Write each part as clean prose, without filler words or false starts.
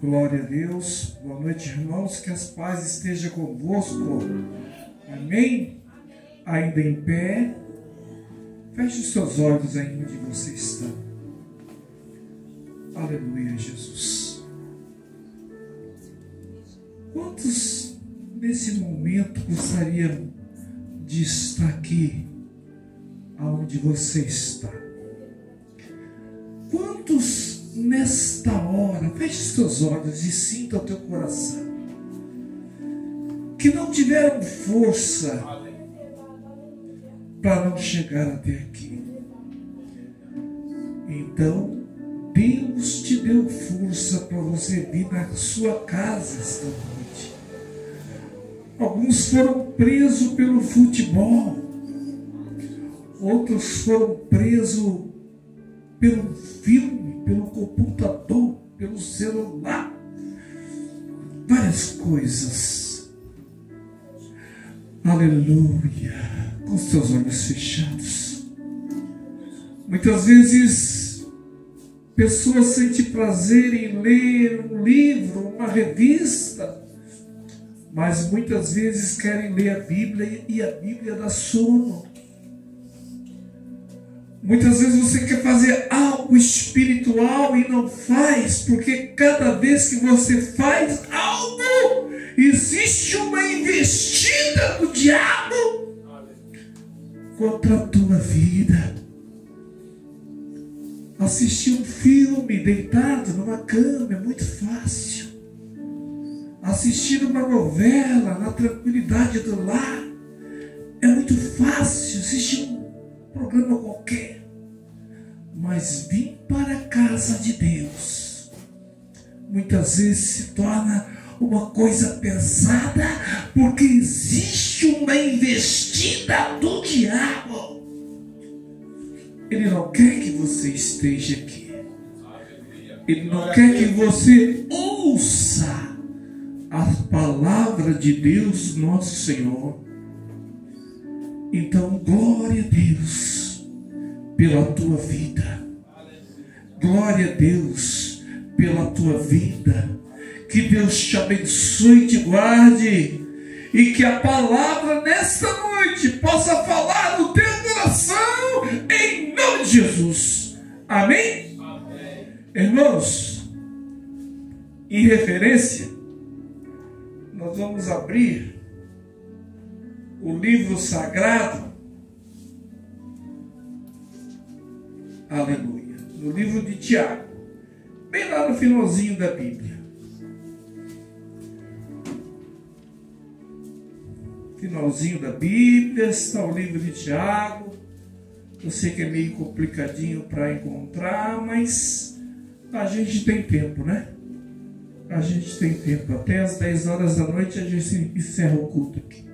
Glória a Deus. Boa noite, irmãos. Que as paz esteja convosco. Amém? Ainda em pé. Feche os seus olhos aí onde você está. Aleluia, Jesus. Quantos nesse momento gostariam de estar aqui aonde você está? Quantos nesta hora, feche os teus olhos e sinta o teu coração, que não tiveram força para não chegar até aqui? Então Deus te deu força para você vir na sua casa esta noite. Alguns foram presos pelo futebol, outros foram presos pelo filme, pelo computador, pelo celular, várias coisas. Aleluia. Com os teus olhos fechados. Muitas vezes pessoas sentem prazer em ler um livro, uma revista, mas muitas vezes querem ler a Bíblia e a Bíblia dá sono. Muitas vezes você quer fazer algo espiritual e não faz, porque cada vez que você faz algo, existe uma investida do diabo contra a tua vida. Assistir um filme deitado numa cama é muito fácil. Assistir uma novela na tranquilidade do lar é muito fácil. Assistir um programa qualquer, mas vir para a casa de Deus muitas vezes se torna uma coisa pesada, porque existe uma investida do diabo. Ele não quer que você esteja aqui, ele não quer que você ouça a palavra de Deus nosso Senhor. Então, glória a Deus pela tua vida. Glória a Deus pela tua vida. Que Deus te abençoe e te guarde. E que a palavra nesta noite possa falar no teu coração, em nome de Jesus. Amém? Amém. Irmãos, em referência, nós vamos abrir o livro sagrado, aleluia, no livro de Tiago, bem lá no finalzinho da Bíblia. Finalzinho da Bíblia está o livro de Tiago. Eu sei que é meio complicadinho para encontrar, mas a gente tem tempo, né? A gente tem tempo. Até às 10 horas da noite a gente encerra o culto aqui.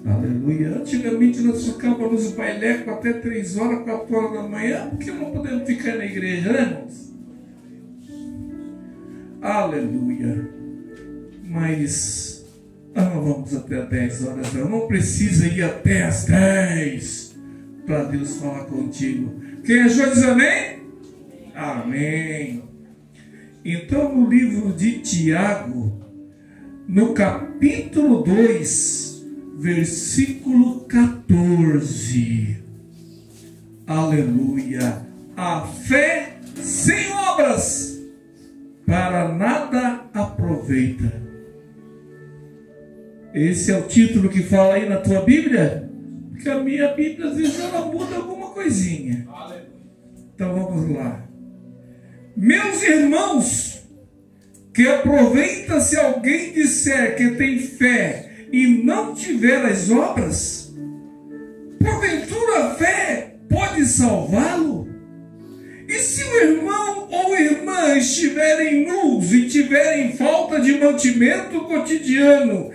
Aleluia. Antigamente nós ficávamos nos bailecos até 3 horas, 4 horas da manhã, porque não podemos ficar na igreja, né, irmãos? Aleluia. Mas não vamos até 10 horas, não precisa ir até as 10 para Deus falar contigo. Quem achou diz amém? Amém. Então, no livro de Tiago, no capítulo 2, versículo 14. Aleluia. A fé sem obras para nada aproveita. Esse é o título que fala aí na tua Bíblia? Porque a minha Bíblia às vezes ela muda alguma coisinha. Então vamos lá. Meus irmãos, que aproveita se alguém disser que tem fé e não tiver as obras? Porventura a fé pode salvá-lo? E se o irmão ou irmã estiverem nus e tiverem falta de mantimento cotidiano,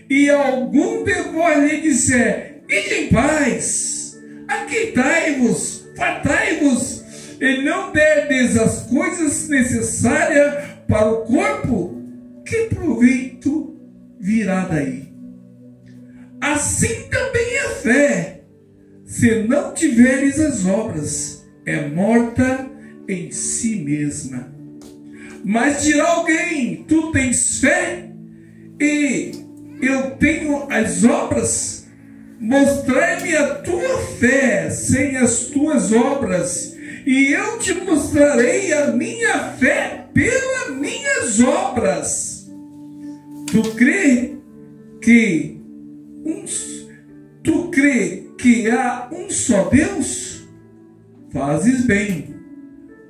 e algum devor lhe disser, ide em paz, aquietai-vos, fartai-vos, e não derdes as coisas necessárias para o corpo, que proveito virá daí? Assim também a fé, se não tiveres as obras, é morta em si mesma. Mas dirá alguém: tu tens fé e eu tenho as obras? Mostrai-me a tua fé sem as tuas obras, e eu te mostrarei a minha fé pelas minhas obras. Tu crê que há um só Deus? Fazes bem.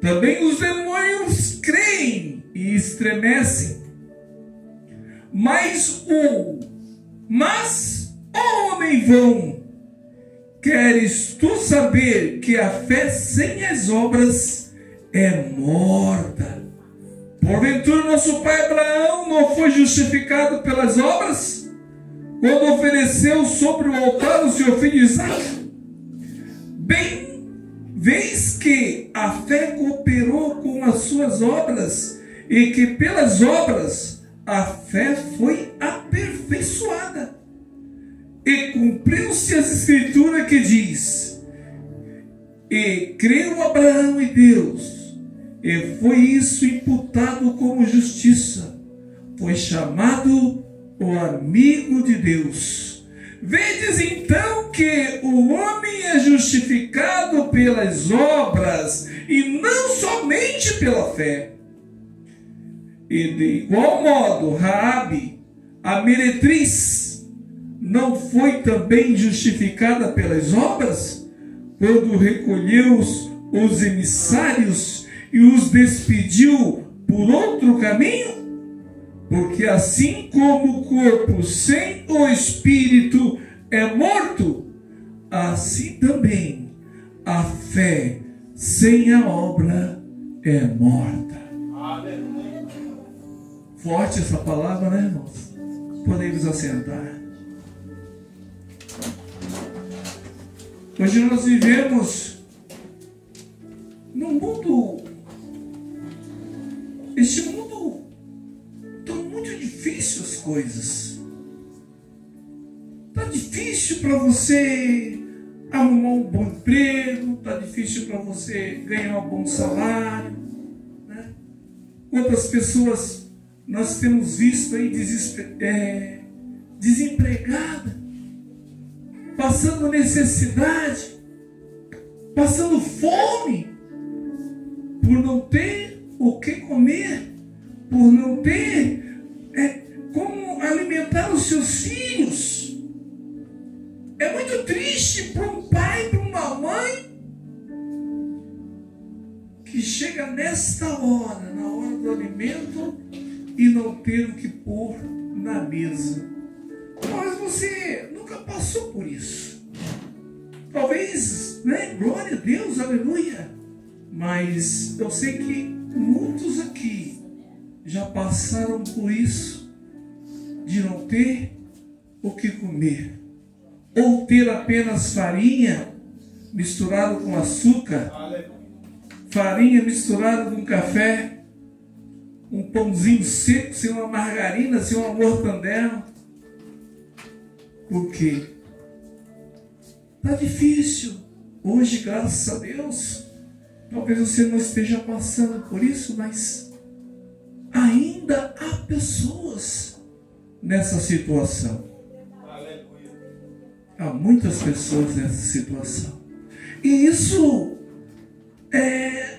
Também os demônios creem e estremecem. Mas homem vão, queres tu saber que a fé sem as obras é morta? Porventura nosso pai Abraão não foi justificado pelas obras, quando ofereceu sobre o altar o seu filho Isaque? Bem, vês que a fé cooperou com as suas obras, e que pelas obras a fé foi aperfeiçoada. E cumpriu-se as escrituras que diz: e creu Abraão em Deus, e foi isso imputado como justiça, foi chamado o amigo de Deus. Vedes então que o homem é justificado pelas obras, e não somente pela fé. E de igual modo, Raabe, a meretriz, não foi também justificada pelas obras, quando recolheu os emissários e os despediu por outro caminho? Porque assim como o corpo sem o espírito é morto, assim também a fé sem a obra é morta. Aleluia. Forte essa palavra, né, irmãos? Podemos assentar. Hoje nós vivemos num mundo, este mundo está muito difícil as coisas. Está difícil para você arrumar um bom emprego, está difícil para você ganhar um bom salário, né? Quantas pessoas nós temos visto aí desempregadas, passando necessidade, passando fome, por não ter o que comer, por não ter como alimentar os seus filhos. É muito triste para um pai, para uma mãe, que chega nesta hora, na hora do alimento, e não ter o que pôr na mesa. Mas você nunca passou por isso. Talvez, né? Glória a Deus, aleluia. Mas eu sei que muitos aqui já passaram por isso, de não ter o que comer, ou ter apenas farinha misturada com açúcar, farinha misturada com café, um pãozinho seco, sem uma margarina, sem uma mortandela. Por quê? Está difícil. Hoje, graças a Deus, talvez você não esteja passando por isso, mas ainda há pessoas nessa situação. Há muitas pessoas nessa situação. E isso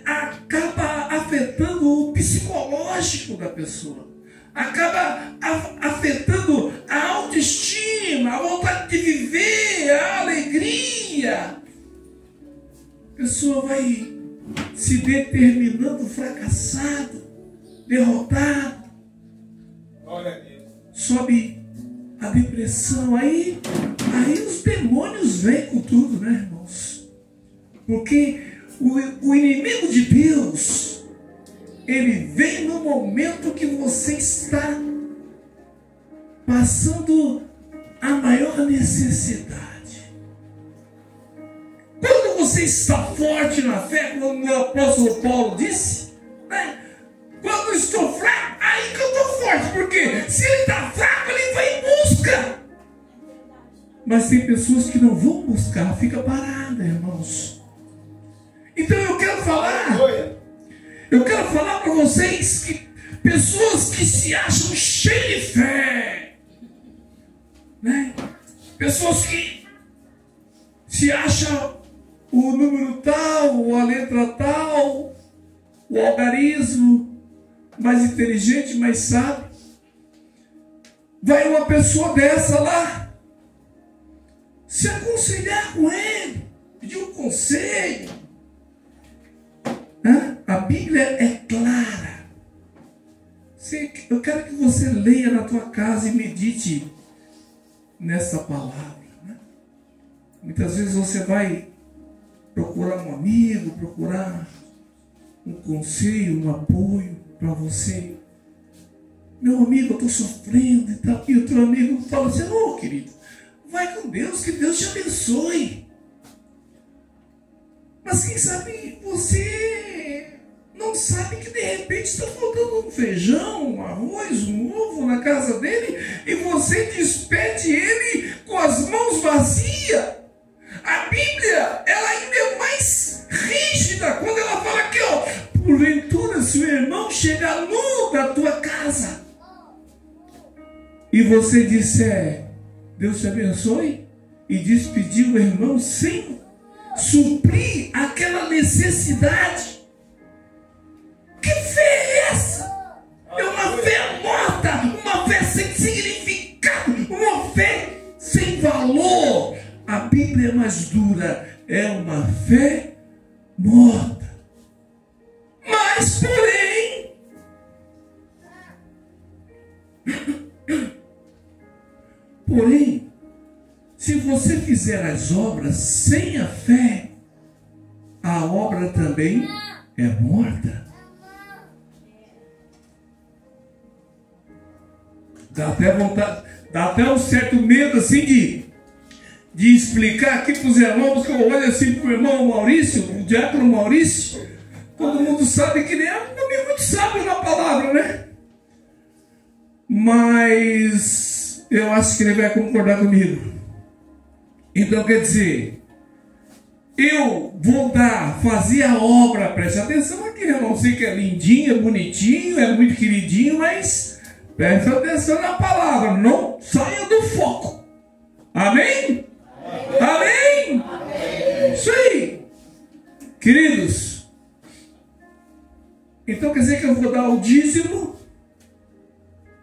acaba afetando o psicológico da pessoa. Acaba afetando a autoestima, a vontade de viver, a alegria. A pessoa vai se determinando fracassado, derrotado. Glória a Deus. Sobe a depressão. Aí os demônios vêm com tudo, né, irmãos? Porque o inimigo de Deus, ele vem no momento que você está passando a maior necessidade. Quando você está forte na fé, como o apóstolo Paulo disse, né? Quando eu estou fraco, aí que eu estou forte, porque se ele está fraco, ele vai em busca. Mas tem pessoas que não vão buscar, fica parada, irmãos. Então eu quero falar Eu quero falar para vocês que pessoas que se acham cheias de fé, né? Pessoas que se acham o número tal, a letra tal, o algarismo, mais inteligente, mais sábio. Vai uma pessoa dessa lá se aconselhar com ele, pedir um conselho. A Bíblia é clara. Eu quero que você leia na tua casa e medite nessa palavra. Muitas vezes você vai procurar um amigo, procurar um conselho, um apoio para você. Meu amigo, eu estou sofrendo e tal. E o teu amigo fala assim: ô querido, vai com Deus, que Deus te abençoe. Mas quem sabe você não sabe que de repente está faltando um feijão, um arroz, um ovo na casa dele e você despede ele com as mãos vazias. A Bíblia, ela ainda é mais rígida quando ela fala aqui, ó: porventura, se o irmão chegar nu da tua casa e você disser Deus te abençoe, e despedir o irmão sem suprir aquela necessidade, que fé é essa? É uma fé morta, uma fé sem significado, uma fé sem valor. A Bíblia é mais dura, é uma fé morta. Mas, porém, se você fizer as obras sem a fé, a obra também é morta. Dá até vontade, dá até um certo medo assim de explicar aqui para os irmãos, que eu olho assim para o irmão Maurício, o diácono Maurício. Todo mundo sabe que nem é um homem muito sábio na palavra, né? Mas eu acho que ele vai concordar comigo. Então quer dizer, eu vou fazer a obra, preste atenção aqui, irmão. Sei que é lindinho, é bonitinho, é muito queridinho, mas preste atenção na palavra, não saia do foco. Amém? Amém? Amém? Isso aí. Queridos, então quer dizer que eu vou dar o dízimo,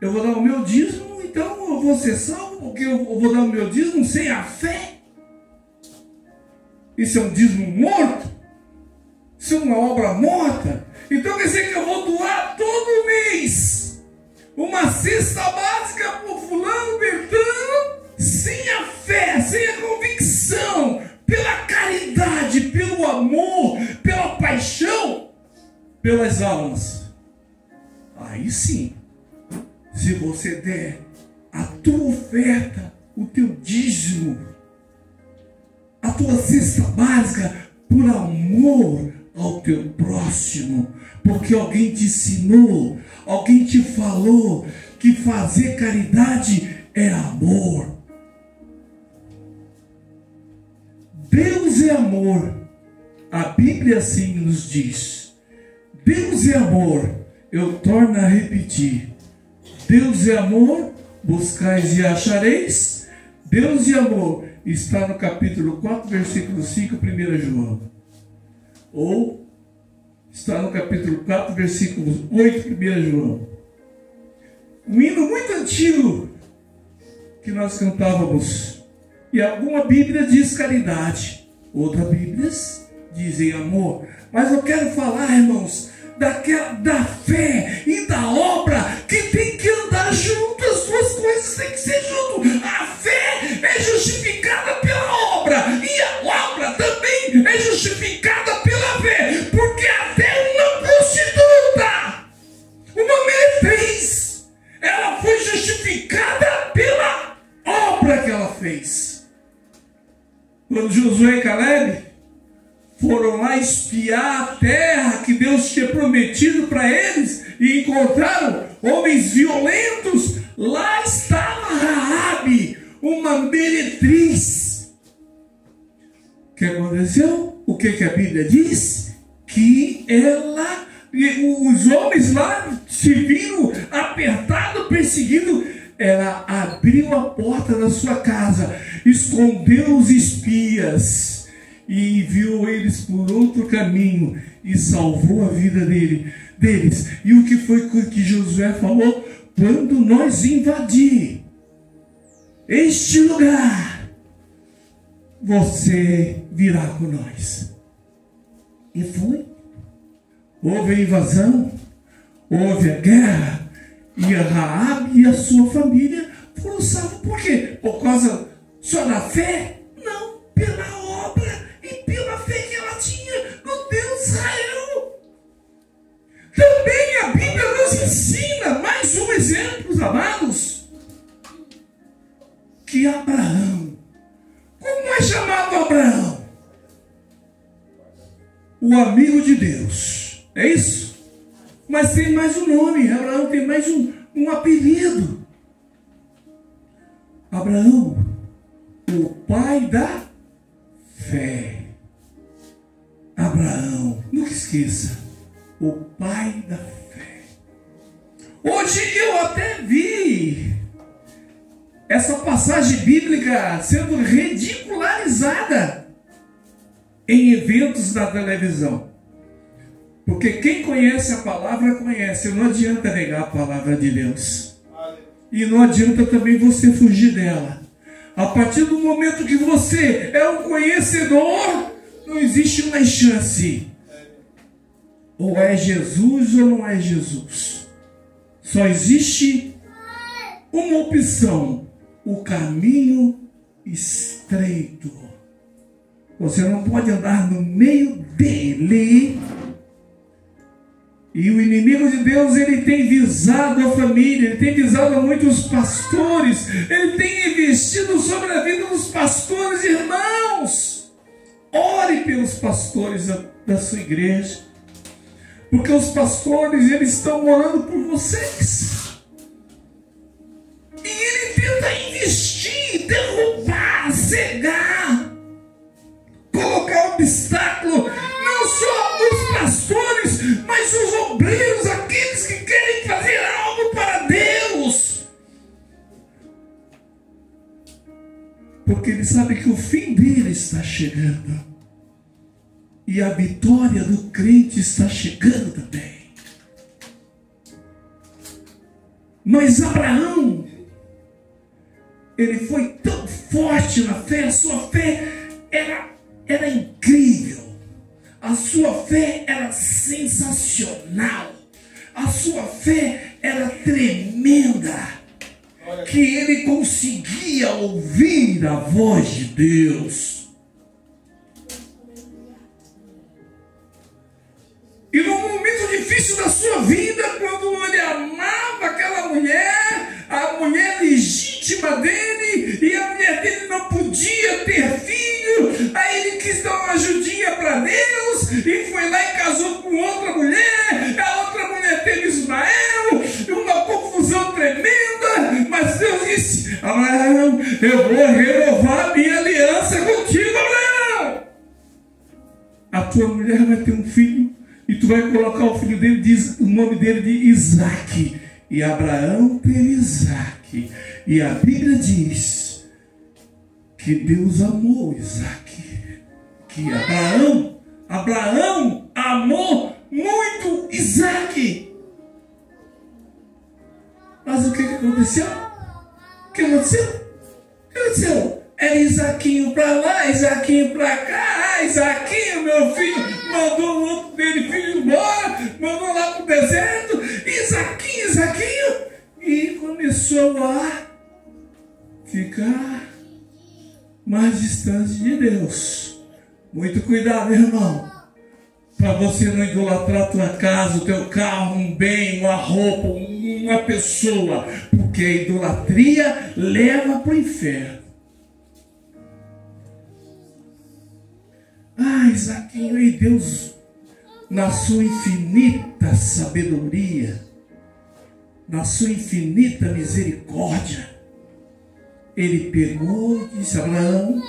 eu vou dar o meu dízimo, então eu vou ser salvo, porque eu vou dar o meu dízimo sem a fé? Isso é um dízimo morto? Isso é uma obra morta? Então quer dizer que eu vou doar todo mês uma cesta básica para o fulano, Bertano, sem a fé, sem a convicção, pela caridade, pelo amor, pela paixão, pelas almas. Aí sim, se você der a tua oferta, o teu dízimo, a tua cesta básica, por amor ao teu próximo, porque alguém te ensinou, alguém te falou que fazer caridade é amor. Deus é amor. A Bíblia assim nos diz. Deus é amor. Eu torno a repetir. Deus é amor, buscais e achareis. Deus é amor. Está no capítulo 4, versículo 5, 1 João. Ou está no capítulo 4, versículo 8, 1 João. Um hino muito antigo que nós cantávamos. E alguma Bíblia diz caridade, outras Bíblias dizem amor. Mas eu quero falar, irmãos, da fé e da obra que tem que andar junto. As duas coisas têm que ser junto. A fé é justificada pela obra e a obra também é justificada pela fé, porque até uma prostituta, uma meretriz, ela foi justificada pela obra que ela fez. Quando Josué e Caleb foram lá espiar a terra que Deus tinha prometido para eles e encontraram homens violentos, lá estava Raabe, uma meretriz. O que aconteceu? O que a Bíblia diz? Que ela os homens lá se viram apertados, perseguidos. Ela abriu a porta da sua casa, escondeu os espias e enviou eles por outro caminho e salvou a vida deles. E o que foi que Josué falou? Quando nós invadir este lugar, você virá com nós. E foi. Houve a invasão, houve a guerra, e a Raabe e a sua família foram salvos. Por quê? Por causa só da fé? Não, pela obra e pela fé que ela tinha no Deus de Israel. Também a Bíblia nos ensina mais um exemplo, amados, que Abraão. Como é chamado Abraão? O amigo de Deus. É isso? Mas tem mais um nome. Abraão tem mais um apelido. Abraão, o pai da fé. Abraão, nunca esqueça, o pai da fé. Hoje eu até vi essa passagem bíblica sendo ridicularizada em eventos da televisão. Porque quem conhece a palavra, conhece. Não adianta negar a palavra de Deus. E não adianta também você fugir dela. A partir do momento que você é um conhecedor, não existe mais chance. Ou é Jesus ou não é Jesus. Só existe uma opção: o caminho estreito. Você não pode andar no meio dele. E o inimigo de Deus, ele tem visado a família, ele tem visado a muitos pastores, ele tem investido sobre a vida dos pastores. Irmãos, ore pelos pastores da sua igreja, porque os pastores, eles estão orando por vocês. E ele tenta investir, derrubar, cegar, colocar obstáculo, não só os pastores, mas os obreiros, aqueles que querem fazer algo para Deus. Porque ele sabe que o fim dele está chegando. E a vitória do crente está chegando também. Mas Abraão, ele foi tão forte na fé, a sua fé era incrível. A sua fé era sensacional. A sua fé era tremenda. Que ele conseguia ouvir a voz de Deus. E no momento difícil da sua vida, quando ele amava aquela mulher, a mulher legítima dele, e a mulher dele não podia ter filho, aí ele quis dar uma ajudinha para Deus, e foi lá e casou com outra mulher, a outra mulher teve Ismael, uma confusão tremenda, mas Deus disse: Abraão, eu vou renovar a minha aliança contigo, Abraão. A tua mulher vai ter um filho, e tu vai colocar o filho dele, o nome dele de Isaque. E Abraão teve Isaque. E a Bíblia diz que Deus amou Isaque. Que Abraão amou muito Isaque. Mas o que aconteceu? O que aconteceu? É Isaquinho para lá, Isaquinho para cá. Isaquinho, meu filho, mandou o outro dele filho embora, mandou lá para o deserto. Isaquinho. E começou a ficar mais distante de Deus. Muito cuidado, irmão, para você não idolatrar a tua casa, o teu carro, um bem, uma roupa, uma pessoa, porque a idolatria leva para o inferno. Isaquinho, e Deus, na sua infinita sabedoria, na sua infinita misericórdia, ele pegou e disse: Abraão,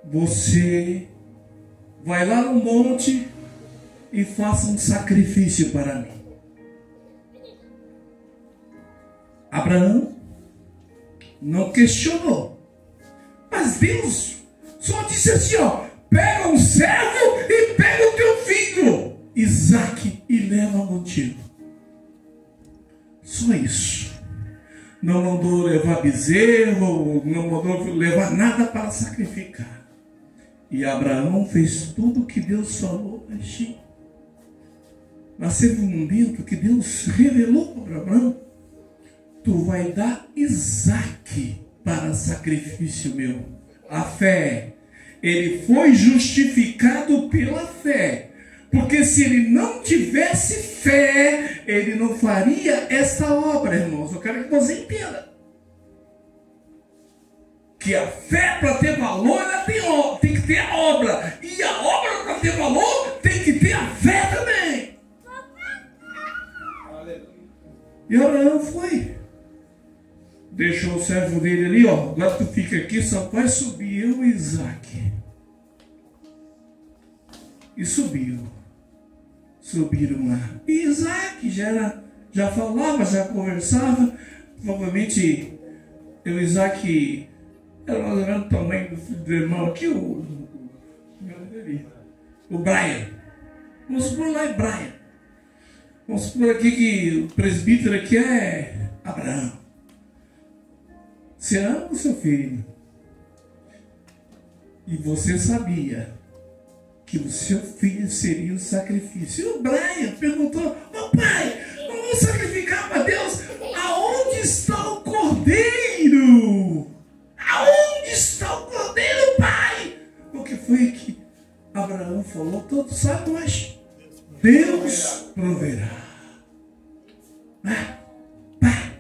você vai lá no monte e faça um sacrifício para mim. Abraão não questionou, mas Deus só disse assim, ó, pega um servo e pega o teu filho, Isaque, e leva contigo. Só isso. Não mandou levar bezerro, não mandou levar nada para sacrificar. E Abraão fez tudo o que Deus falou, baixinho. Mas teve um momento que Deus revelou para Abraão: tu vai dar Isaque para sacrifício meu. A fé. Ele foi justificado pela fé. Porque se ele não tivesse fé, ele não faria essa obra, irmãos. Eu quero que você entenda. Que a fé, para ter valor, ela tem que ter a obra. E a obra, para ter valor, tem que ter a fé também. E Abraão foi. Deixou o servo dele ali, ó. Agora tu fica aqui, só vai subir eu e Isaque. E subiram lá. E Isaque já falava, já conversava. Provavelmente o Isaque era mais ou menos o tamanho do irmão aqui, o Brian. Vamos supor lá é Brian. Vamos supor aqui que o presbítero aqui é Abraão. Você ama o seu filho. E você sabia que o seu filho seria o sacrifício. E o Brian perguntou: ô pai, vamos sacrificar para Deus? Aonde está o cordeiro? Aonde está o cordeiro, pai? O que foi que Abraão falou? Todos sabem, mas Deus proverá. Pai,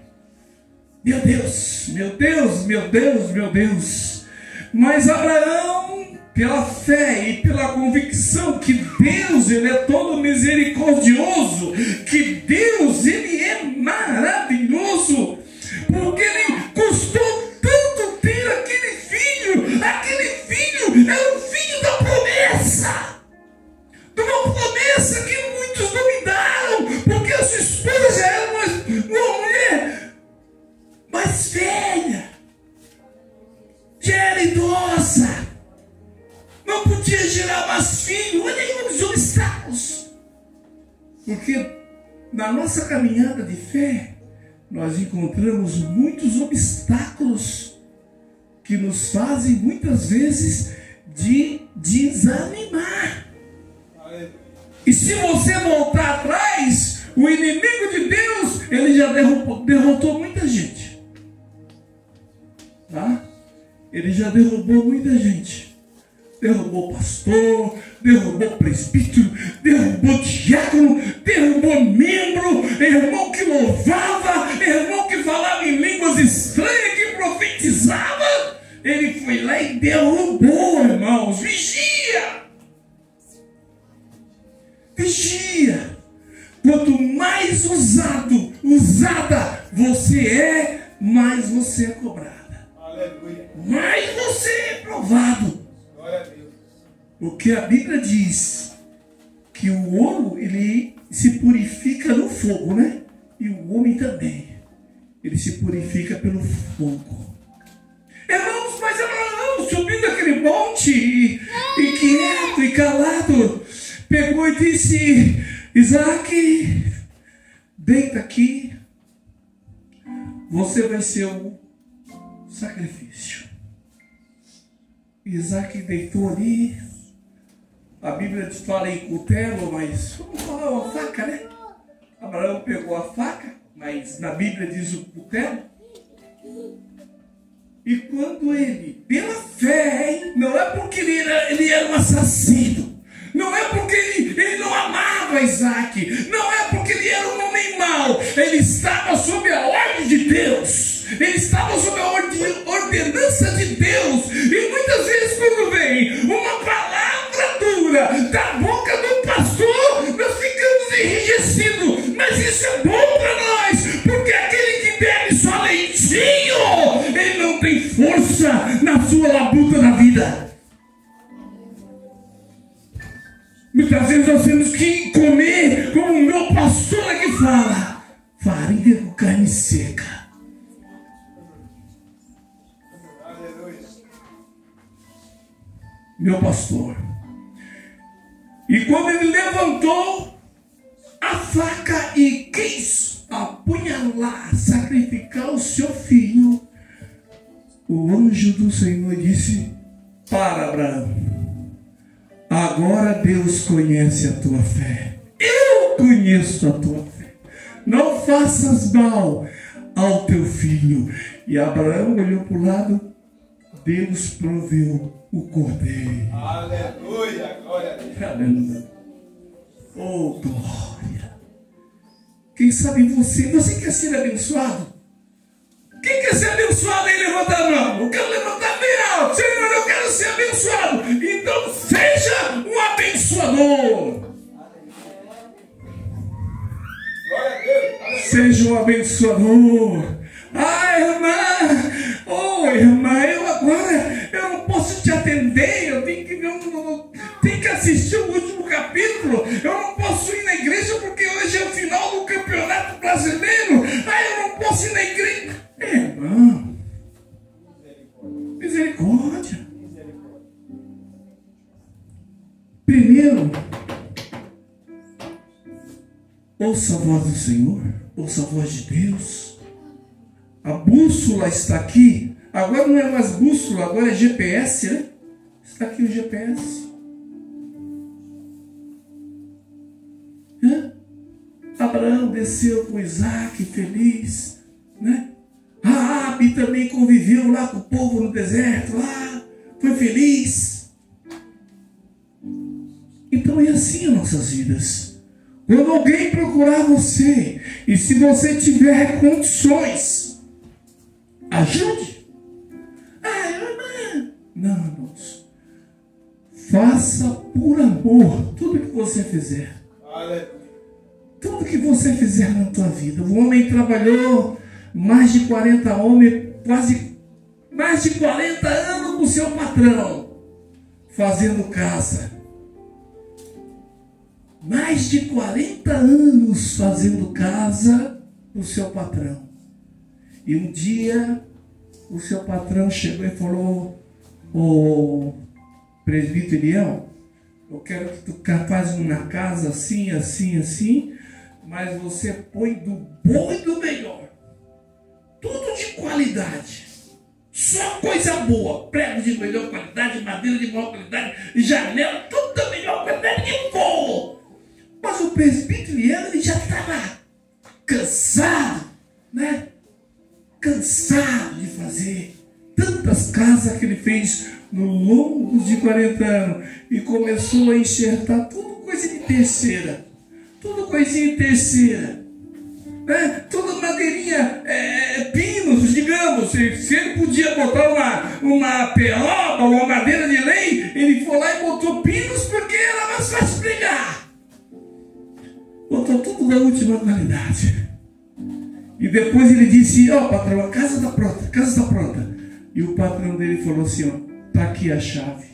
meu Deus, meu Deus, meu Deus, meu Deus. Mas Abraão, pela fé e pela convicção que Deus, Ele é todo misericordioso, que Deus, Ele é maravilhoso, porque Ele custou tanto ter aquele filho era o filho da promessa, de uma promessa que muitos duvidaram, porque a sua esposa já era uma mulher mais velha, já era idosa, não podia gerar mais filho. Olha aí os obstáculos. Porque na nossa caminhada de fé, nós encontramos muitos obstáculos que nos fazem muitas vezes de desanimar. E se você voltar atrás, o inimigo de Deus, ele já derrotou muita gente. Tá? Ele já derrubou muita gente. Derrubou pastor, derrubou presbítero, derrubou diácono, derrubou membro, irmão que louvava, irmão que falava em línguas estranhas, que profetizava. Ele foi lá e derrubou, irmãos. Vigia! Vigia! Quanto mais usada você é, mais você é cobrada. Aleluia. Mais você é provado. Glória a Deus. Porque a Bíblia diz que o ouro, ele se purifica no fogo, né? E o homem também. Ele se purifica pelo fogo. Irmãos, mas Abraão subiu daquele monte e quieto e calado, pegou e disse: Isaque, deita aqui, você vai ser o sacrifício. Isaque deitou ali. A Bíblia fala em cutelo, mas vamos falar uma faca, né? Abraão pegou a faca, mas na Bíblia diz o cutelo. E quando ele, pela fé, não é porque ele era um assassino, não é porque ele não amava Isaque, não é porque ele era um homem mau, ele estava sob a ordem de Deus, ele estava sob a ordenança de Deus. E muitas vezes quando vem uma palavra dura da boca do pastor, nós ficamos enrijecidos, mas isso é bom para nós, porque aquele que bebe só leitinho, ele não tem força na sua labuta da vida. Muitas vezes nós temos que meu pastor. E quando ele levantou a faca e quis apunhalar, sacrificar o seu filho, o anjo do Senhor disse para Abraão: agora Deus conhece a tua fé. Eu conheço a tua fé. Não faças mal ao teu filho. E Abraão olhou para o lado. Deus proveu o cordeiro. Aleluia, glória a Deus. Aleluia. Oh, glória. Quem sabe você quer ser abençoado? Quem quer ser abençoado aí, levanta a mão. Eu quero levantar bem alto. Senhor, eu quero ser abençoado. Então seja um abençoador. Glória a Deus. Seja um abençoador. Ah, irmã. Oh, irmã, eu não posso te atender. Eu tenho que ver tenho que assistir o último capítulo. Eu não posso ir na igreja porque hoje é o final do campeonato brasileiro. Ah, eu não posso ir na igreja. Irmão, misericórdia. Primeiro, ouça a voz do Senhor, ouça a voz de Deus. A bússola está aqui. Agora não é mais bússola, agora é GPS, né? Está aqui o GPS. Abraão desceu com Isaac feliz, né? Raabe também conviveu lá com o povo no deserto, lá foi feliz. Então é assim as nossas vidas. Quando alguém procurar você, e se você tiver condições, ajude. Ah, irmã. Não, irmãos. Faça por amor tudo que você fizer. Tudo que você fizer na tua vida. O homem trabalhou mais de 40 homens, quase mais de 40 anos com o seu patrão, fazendo casa. Mais de 40 anos fazendo casa para o seu patrão. E um dia o seu patrão chegou e falou: ô presbítero Elião, eu quero que tu faz uma casa assim, assim, assim, mas você põe do bom e do melhor. Tudo de qualidade. Só coisa boa. Prego de melhor qualidade, madeira de maior qualidade, janela, tudo da melhor qualidade e vou. Mas o presbítero Elião, ele já estava cansado, né? Cansado de fazer tantas casas que ele fez no longo de 40 anos e começou a enxertar tudo coisa de terceira, tudo coisinha de terceira, né? Tudo madeirinha, pinos, digamos. Se ele podia botar uma peroba ou uma madeira de lei, ele foi lá e botou pinos porque era mais fácil pregar. Botou tudo da última qualidade. E depois ele disse: ó, patrão, a casa está pronta, a casa está pronta. E o patrão dele falou assim: ó, está aqui a chave.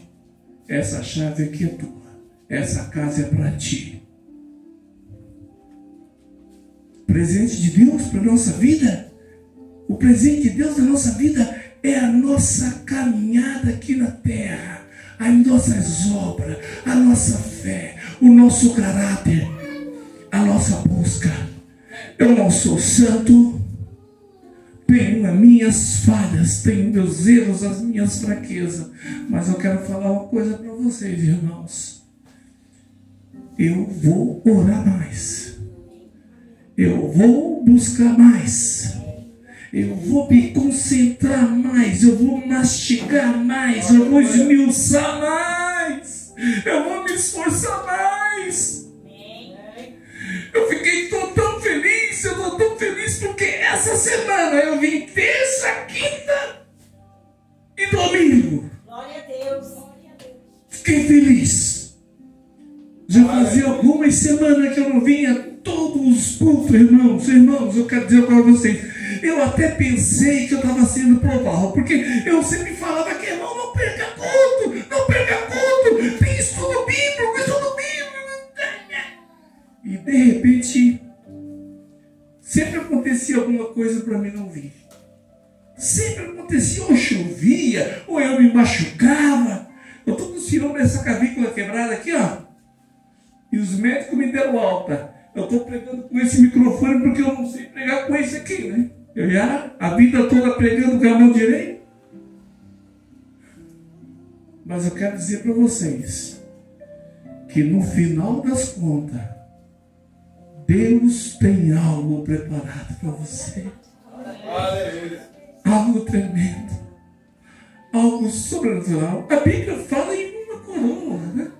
Essa chave aqui é tua. Essa casa é para ti. Presente de Deus para a nossa vida. O presente de Deus na nossa vida é a nossa caminhada aqui na terra, as nossas obras, a nossa fé, o nosso caráter, a nossa busca. Eu não sou santo, tenho as minhas falhas, tenho meus erros, as minhas fraquezas, mas eu quero falar uma coisa para vocês, irmãos. Eu vou orar mais, eu vou buscar mais, eu vou me concentrar mais, eu vou mastigar mais, eu vou esmiuçar mais, eu vou me esforçar mais. Eu fiquei tão feliz, eu estou tão feliz porque essa semana eu vim terça, quinta e domingo. Glória a Deus. Fiquei feliz. Já fazia algumas semanas que eu não vinha todos os cultos, irmãos. Irmãos, eu quero dizer para vocês, eu até pensei que eu estava sendo provado, porque eu sempre falava que, irmão, não perca culto, não perca culto, tem estudo bíblico, estudo bíblico. E de repente, sempre acontecia alguma coisa para mim não vir. Sempre acontecia, ou chovia, ou eu me machucava. Eu estou com tirando essa clavícula quebrada aqui, ó. E os médicos me deram alta. Eu estou pregando com esse microfone porque eu não sei pregar com esse aqui, né? Eu já a vida toda pregando com a mão direita. Mas eu quero dizer para vocês que no final das contas, Deus tem algo preparado para você. Aleluia. Algo tremendo. Algo sobrenatural. A Bíblia fala em uma coroa, né?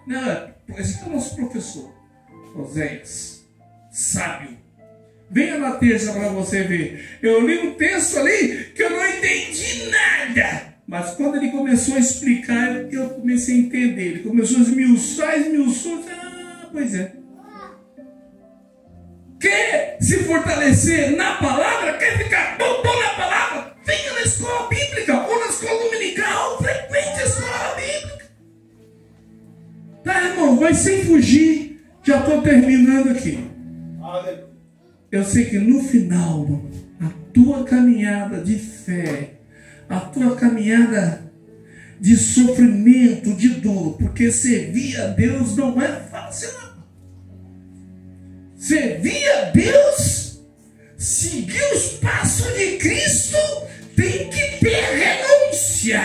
Não, esse é o nosso professor, Oséias, sábio. Venha na terça para você ver. Eu li um texto ali que eu não entendi nada. Mas quando ele começou a explicar, eu comecei a entender. Ele começou a esmiuçar. Ah, pois é. Quer se fortalecer na palavra? Quer ficar bom na palavra? Venha na escola bíblica ou na escola dominical. Frequente a escola bíblica. Tá, irmão? Vai sem fugir. Já estou terminando aqui. Eu sei que no final, a tua caminhada de fé, a tua caminhada de sofrimento, de dor, porque servir a Deus não é fácil, não. Servir a Deus, seguir os passos de Cristo, tem que ter renúncia.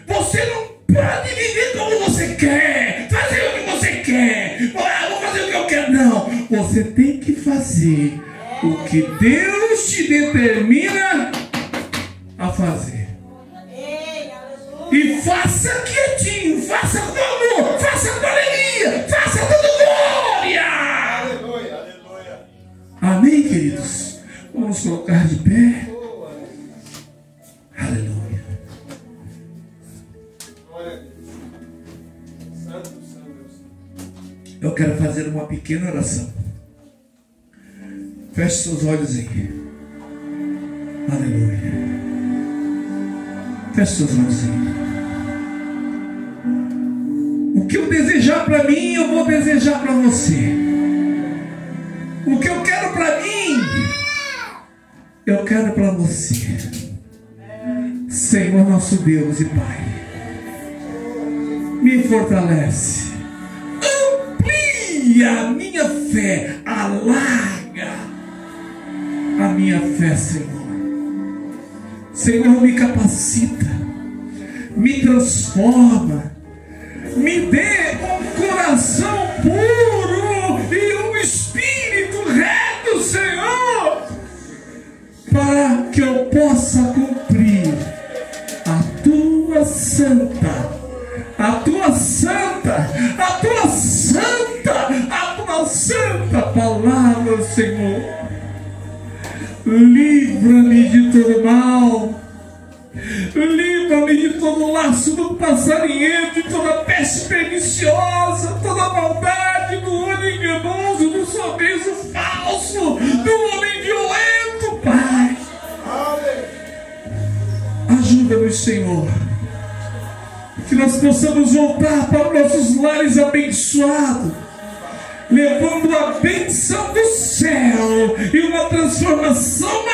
Você não pode viver como você quer, fazer o que você quer. Vou fazer o que eu quero. Não, você tem que fazer o que Deus te determina a fazer. E faça quietinho, faça com amor, faça com alegria, faça dando glória. Aleluia, aleluia. Amém, queridos? Vamos nos colocar de pé. Aleluia. Glória a Deus. Santo, Deus. Eu quero fazer uma pequena oração. Feche seus olhos aí. Aleluia. Feche seus olhos aí. O que eu desejar para mim, eu vou desejar para você. O que eu quero para mim, eu quero para você. Senhor nosso Deus e Pai, me fortalece. Amplia a minha fé. Alarga a minha fé, Senhor. Senhor, me capacita, me transforma, me dê um coração puro e um espírito reto, Senhor, para que eu possa cumprir a tua santa palavra, Senhor. Livra-me de todo mal. Livra-me de todo laço do passarinheiro, de toda peste perniciosa, toda maldade do olho enganoso, do sorriso falso, do homem violento, Pai. Ajuda-nos, Senhor, que nós possamos voltar para nossos lares abençoados, levando a bênção do céu e uma transformação